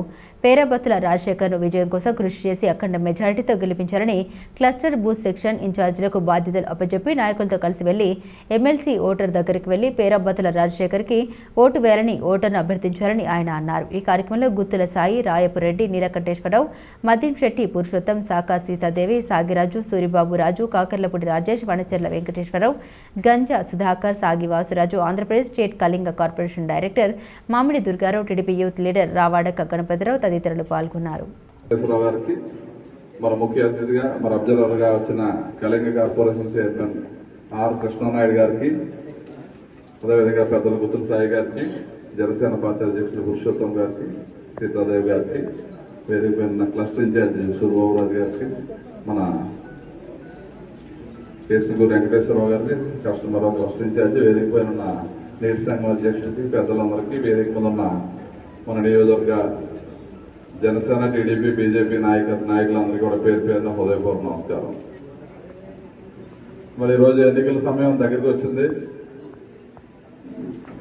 పేరాబత్తుల రాజశేఖర్ను విజయం కోసం కృషి చేసి అఖండ మెజారిటీతో గెలిపించాలని క్లస్టర్ బూత్ సెక్షన్ ఇన్ఛార్జీలకు బాధ్యతలు అప్పచెప్పి నాయకులతో కలిసి వెళ్లి ఎమ్మెల్సీ ఓటర్ దగ్గరికి వెళ్లి పేరాబత్తుల రాజశేఖర్కి ఓటు వేయాలని ఓటర్ను అభ్యర్థించాలని ఆయన అన్నారు. ఈ కార్యక్రమంలో గుత్తుల సాయి, రాయపురెడ్డి, నీలకంఠేశ్వరరావు, మద్యం శెట్టి, పురుషోత్తం, సాకా సీతాదేవి, సాగిరాజు, సూరిబాబు రాజు, Kakarlapudi Rajesh, వనచెర్ల Venkateswararao, Ganja Sudhakar, Sagi Vasuraju, Andhra Pradesh state Kalinga corporation director Mamidi Durgarao, TDP youth leader Ravadaka Ganapathirao తదితరులు పాల్గొన్నారు. మన ముఖ్య అతిథిగా మన అబ్జర్వర్గా వచ్చిన Kalinga corporation chairman R Krishnanaidu గారికి, అదేవిధంగా పెద్దల గుత్తుల సాయి గారికి, జనసేన పార్టీ అధ్యక్షులు పురుషోత్తం గారికి, సీతాదేవి గారికి, వేదిక పైన క్లస్టర్ ఇన్ఛార్జ్ సూర్యబాబురాజు గారికి, మన కేసుగూరు వెంకటేశ్వరరావు గారికి, కస్టమర్ క్లస్టర్ ఇన్ఛార్జ్, వేదిక పైన ఉన్న నీటి సంఘం అధ్యక్షుడికి, పెద్దలందరికీ, వేదిక మీద ఉన్న మన నియోజకవర్గ జనసేన, టీడీపీ, బీజేపీ నాయకులందరికీ కూడా పేరు పేరున హృదయపూర్వక నమస్కారం. మరి ఈరోజు ఎన్నికల సమయం దగ్గరికి వచ్చింది.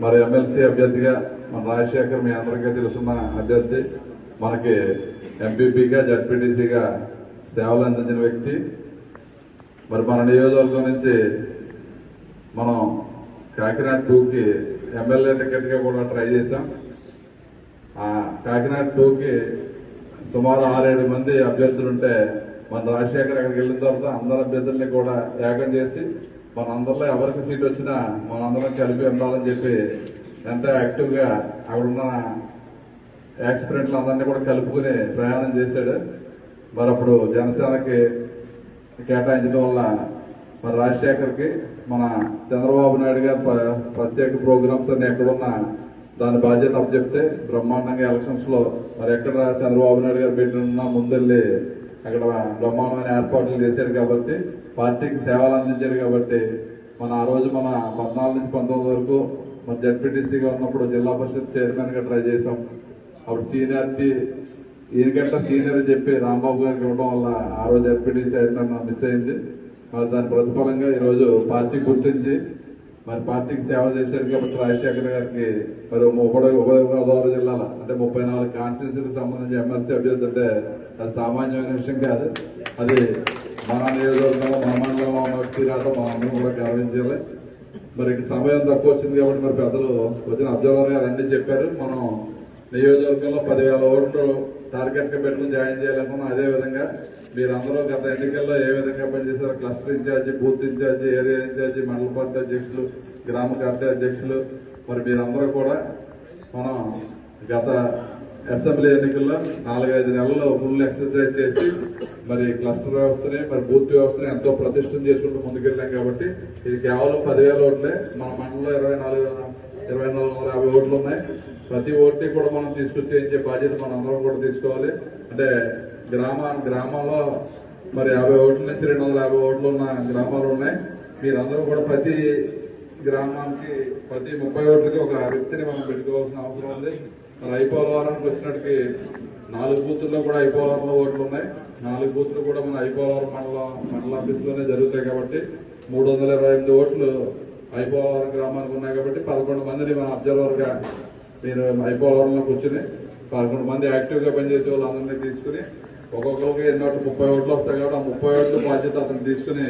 మరి ఎమ్మెల్సీ అభ్యర్థిగా మన రాజశేఖర్ మీ అందరికీ తెలుసున్న అభ్యర్థి, మనకి ఎంపీపీగా, జడ్పీటీసీగా సేవలు అందించిన వ్యక్తి. మరి మన నియోజకవర్గం నుంచి మనం కాకినాడ 2కి ఎమ్మెల్యే టికెట్గా కూడా ట్రై చేశాం. కాకినాడ 2కి సుమారు 6-7 మంది అభ్యర్థులు ఉంటే మన రాజశేఖర్ అక్కడికి వెళ్ళిన తర్వాత అందరు అభ్యర్థుల్ని కూడా ఏకం చేసి మన అందరిలో ఎవరికి సీట్ వచ్చినా మనందరం కలిపి ఉండాలని చెప్పి ఎంతో యాక్టివ్గా అక్కడున్న యాక్సిడెంట్లు అందరినీ కూడా కలుపుకుని ప్రయాణం చేశాడు. మరి అప్పుడు జనసేనకి కేటాయించడం వల్ల మరి రాజశేఖర్కి మన చంద్రబాబు నాయుడు గారు ప్రత్యేక ప్రోగ్రామ్స్ అన్ని ఎక్కడున్నా దాని బాధ్యత అప్పచెప్తే బ్రహ్మాండంగా ఎలక్షన్స్ లో మరి ఎక్కడ చంద్రబాబు నాయుడు గారు పెట్టిన ముందెళ్ళి అక్కడ బ్రహ్మాండమైన ఏర్పాట్లు చేశారు కాబట్టి పార్టీకి సేవలు అందించారు కాబట్టి ఆ రోజు మన 14 నుంచి 19 వరకు మన జడ్పీటీసీగా ఉన్నప్పుడు జిల్లా పరిషత్ చైర్మన్ గా ట్రై చేశాం. అప్పుడు సీనియారిటీ ఈయనకంటే సీనియర్ అని చెప్పి రాంబాబు గారికి ఇవ్వడం వల్ల ఆ రోజు జడ్పీటీసీ చైర్మన్ మిస్ అయింది. మరి దాని ప్రతిఫలంగా ఈరోజు పార్టీ గుర్తించి మరి పార్టీకి సేవ చేశారు కాబట్టి రాజశేఖర్ గారికి మరి ఉభయ గోదావరి జిల్లాల అంటే 34 కాన్స్టిట్యూన్సీలకు సంబంధించి ఎమ్మెల్సీ అభ్యర్థి అంటే అది సామాన్యమైన విషయం కాదు. అది మన నియోజకవర్గంలో మన మండలంలో ఉన్న వ్యక్తి రావడం మనందరం కూడా గౌరవించాలి. మరి సమయం తక్కువ వచ్చింది కాబట్టి మరి పెద్దలు వచ్చిన అబ్జర్వర్ గారు అన్ని చెప్పారు. మనం నియోజకవర్గంలో 10,000 ఓట్లు టార్గెట్ గా పెట్టుకుని జాయిన్ చేయాలనుకున్నాం. అదే విధంగా మీరందరూ గత ఎన్నికల్లో ఏ విధంగా పనిచేశారు, cluster incharge, booth incharge, area incharge, మండల పార్టీ అధ్యక్షులు, గ్రామ పార్టీ అధ్యక్షులు, మరి మీరందరూ కూడా మనం గత అసెంబ్లీ ఎన్నికల్లో 4-5 నెలల్లో ఫుల్ ఎక్సర్సైజ్ చేసి మరి క్లస్టర్ వ్యవస్థని మరి బూత్ వ్యవస్థని ఎంతో ప్రతిష్టం చేసుకుంటూ ముందుకెళ్ళాం. కాబట్టి ఇది కేవలం 10,000 ఓట్లే. మన మండలంలో 2450 ఓట్లు ఉన్నాయి. ప్రతి ఓటుని కూడా మనం తీసుకొచ్చే బాధ్యత మన అందరం కూడా తీసుకోవాలి. అంటే గ్రామంలో మరి 50 ఓట్ల నుంచి 250 ఓట్లు ఉన్న గ్రామాలు ఉన్నాయి. మీరందరూ కూడా ప్రతి గ్రామానికి ప్రతి 30 ఓట్లకి ఒక వ్యక్తిని మనం పెట్టుకోవాల్సిన అవసరం ఉంది. మరి ఐపోలవరానికి వచ్చినట్టుకి 4 బూతుల్లో కూడా ఐపోలవరంలో ఓట్లు ఉన్నాయి. 4 బూతులు కూడా మన ఐపోలవరం మండల ఆఫీసులోనే జరుగుతాయి. కాబట్టి 328 ఓట్లు ఐపోలవరం గ్రామానికి ఉన్నాయి. కాబట్టి 11 మందిని మన అబ్జర్వర్ గా మీరు ఐపోలవరంలో కూర్చుని 11 మంది యాక్టివ్ గా పనిచేసే వాళ్ళందరినీ తీసుకుని ఒక్కొక్కరికి 30 ఓట్లు వస్తాయి. కాబట్టి ఆ 30 ఓట్ల బాధ్యత అతను తీసుకుని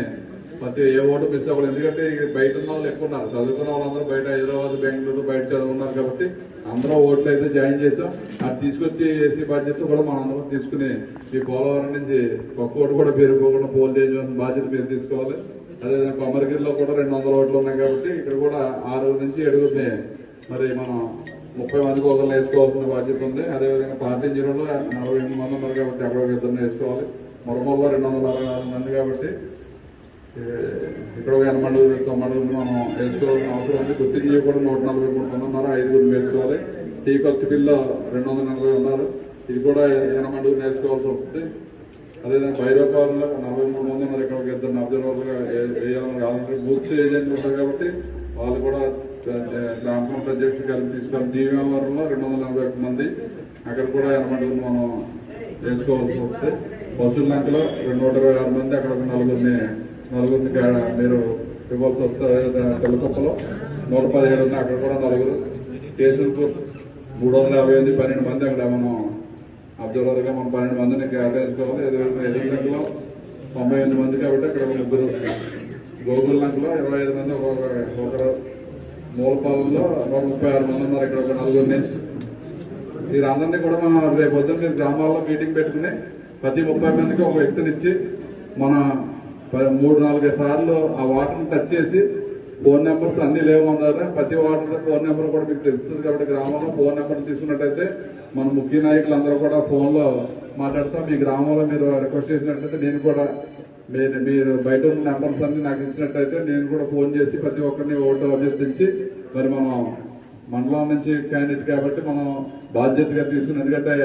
ప్రతి ఏ ఓటు మిస్ అవ్వదు. ఎందుకంటే బయట ఉన్న వాళ్ళు ఎక్కువ ఉన్నారు, చదువుకున్న వాళ్ళందరూ బయట హైదరాబాద్, బెంగళూరు బయట చదువుకున్నారు. కాబట్టి అందరూ ఓట్లు అయితే జాయిన్ చేసాం. అది తీసుకొచ్చి వేసే బాధ్యత కూడా మనం అందరం తీసుకుని ఈ పోలవరం నుంచి ఒక్క ఓటు కూడా పేరుకోకుండా పోల్ చేయవలసిన బాధ్యత మీరు తీసుకోవాలి. అదేవిధంగా కొమరగిరిలో కూడా 200 ఓట్లు ఉన్నాయి. కాబట్టి ఇక్కడ కూడా 6 నుంచి 7 మరి మనం 30 మందికి ఒకరిని వేసుకోవాల్సిన బాధ్యత ఉంది. అదేవిధంగా పార్టీ జీరోలో 48 మంది ఉన్నారు కాబట్టి అక్కడ 2 వేసుకోవాలి. మురమల్లో 264 మంది కాబట్టి ఇక్కడ 80 మంది మనం వేసుకోవాల్సిన అవసరం ఉంది. గుర్తించి కూడా 143 ఉన్నారు, 5 వేసుకోవాలి. టీ కొత్తపల్లిలో 240 ఉన్నారు, ఇది కూడా 80 మంది వేసుకోవాల్సి వస్తుంది. అదేవిధంగా భైరవపాలెంలో 43 మంది ఉన్నారు, ఇక్కడ 2 అబ్జర్వర్లుగా వేయాలని కావాలంటే బూత్ ఏజెంట్లు ఉంటారు కాబట్టి వాళ్ళు కూడా గ్రామ పంచాయతీ అధ్యక్షులు కలిపి తీసుకోవాలి. జీవవరంలో 241 మంది, అక్కడ కూడా 80 మంది మనం వేసుకోవాల్సి వస్తుంది. పశువుల లంకలో 226 మంది, అక్కడ 4 మీరు ఇవ్వాల్సి వస్తుంది. తెల్లకొప్పలో 117 ఉంది, అక్కడ కూడా 4. కేసులకు 358, 12 మంది అక్కడ మనం అబ్జర్వర్ గా మనం 12 మందిని కేటాయించుకోవాలి. అదేవిధంగా ఎదురుగంటలో 98 మంది కాబట్టి అక్కడ 3. గోగుల లంకలో 25 మంది, ఒకరు మూలపాలెంలో 136 మంది ఉన్నారు, ఇక్కడ 4. వీరందరినీ కూడా మనం రేపు పొద్దున్న మీరు గ్రామాల్లో మీటింగ్ పెట్టుకుని ప్రతి 30 మందికి ఒక వ్యక్తినిచ్చి మన 3-4 సార్లు ఆ వాటర్ని టచ్ చేసి ఫోన్ నెంబర్స్ అన్ని లేవన్నారు. ప్రతి వాటర్ ఫోన్ నెంబర్ కూడా మీకు తెలుస్తుంది. కాబట్టి గ్రామంలో ఫోన్ నెంబర్ తీసుకున్నట్టయితే మన ముఖ్య నాయకులందరూ కూడా ఫోన్ లో మాట్లాడతాం. మీ గ్రామంలో మీరు రిక్వెస్ట్ చేసినట్లయితే నేను కూడా మీరు బయట ఉన్న నెంబర్స్ అన్ని నాకు ఇచ్చినట్టయితే నేను కూడా ఫోన్ చేసి ప్రతి ఒక్కరిని ఓటు అభ్యర్థించి మరి మనం మండలం నుంచి క్యాండిడేట్ కాబట్టి మనం బాధ్యతగా తీసుకుని, ఎందుకంటే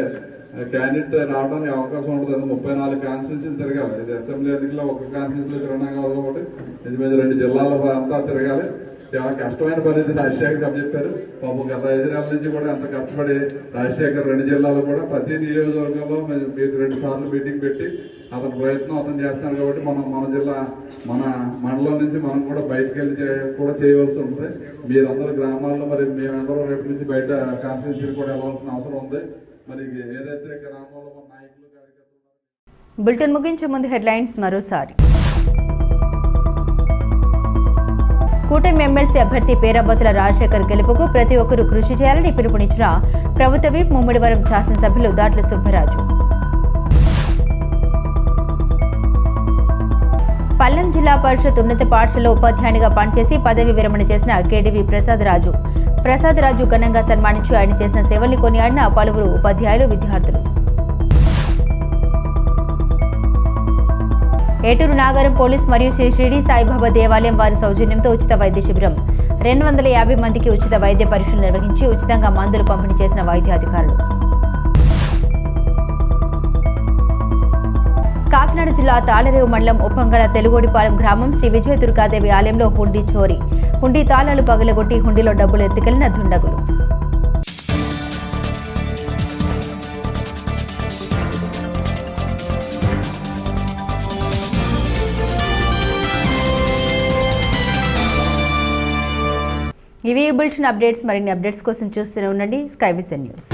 క్యాండిడేట్ రావడానికి అవకాశం ఉంటుంది. 34 కాన్స్టిట్యూన్సీలు తిరగాలి. ఇది అసెంబ్లీ ఎన్నికల్లో ఒక కాన్స్టిట్యూన్సీలో తిరగడం కాదు కాబట్టి ఇది మీద 2 జిల్లాల అంతా తిరగాలి. చాలా కష్టమైన పని రాజశేఖర్ గారు చెప్పారు. పాపం గత 5 నెలల నుంచి కూడా అంత కష్టపడి రాజశేఖర్ 2 జిల్లాలు కూడా ప్రతి నియోజకవర్గంలో మీరు 2 సార్లు మీటింగ్ పెట్టి అతని ప్రయత్నం అతను చేస్తున్నారు. కాబట్టి మన జిల్లా మన మండలం నుంచి మనం కూడా బయటకు వెళ్ళి కూడా చేయవలసి ఉంటుంది. మీరందరూ గ్రామాల్లో మరి మేమందరం రేపు నుంచి బయట కాన్స్టిట్యూన్సీలు కూడా వెళ్ళవలసిన అవసరం ఉంది. మరి ఏదైతే గ్రామంలో మన నాయకులు బులెటిన్ ముగించే ముందు హెడ్లైన్స్ మరోసారి. కూటమి ఎమ్మెల్సీ అభ్యర్థి పేరాబతుల రాజశేఖర్ గెలుపుకు ప్రతి ఒక్కరూ కృషి చేయాలని పిలుపునిచ్చిన ప్రభుత్వ విప్ ముమ్మిడివరం శాసనసభ్యులు దాట్ల సుబ్బరాజు. పల్లం జిల్లా పరిషత్ ఉన్నత పాఠశాలలో ఉపాధ్యాయునిగా పనిచేసి పదవి విరమణ చేసిన కేడీవీ ప్రసాదరాజు ఘనంగా సన్మానించి ఆయన చేసిన సేవల్ని కొనియాడిన పలువురు ఉపాధ్యాయులు, విద్యార్థులు. ఏటూరు నాగరం పోలీస్ మరియు శ్రీ షిరిడి సాయిబాబా దేవాలయం వారి సౌజన్యంతో ఉచిత వైద్య శిబిరం. 250 మందికి ఉచిత వైద్య పరీక్షలు నిర్వహించి ఉచితంగా మందులు పంపిణీ చేసిన వైద్యాధికారులు. కాకినాడ జిల్లా తాళరేవు మండలం ఉప్పంగళ తెలుగోడిపాలెం గ్రామం శ్రీ విజయ దుర్గాదేవి ఆలయంలో హుండీ చోరీ. హుండీ తాళాలు పగలగొట్టి హుండీలో డబ్బులు ఎత్తుకెళ్లిన దుండగులు. ఇవి బులెటిన్ అప్డేట్స్. మరిన్ని అప్డేట్స్ కోసం చూస్తూనే ఉండండి స్కై విజన్ న్యూస్.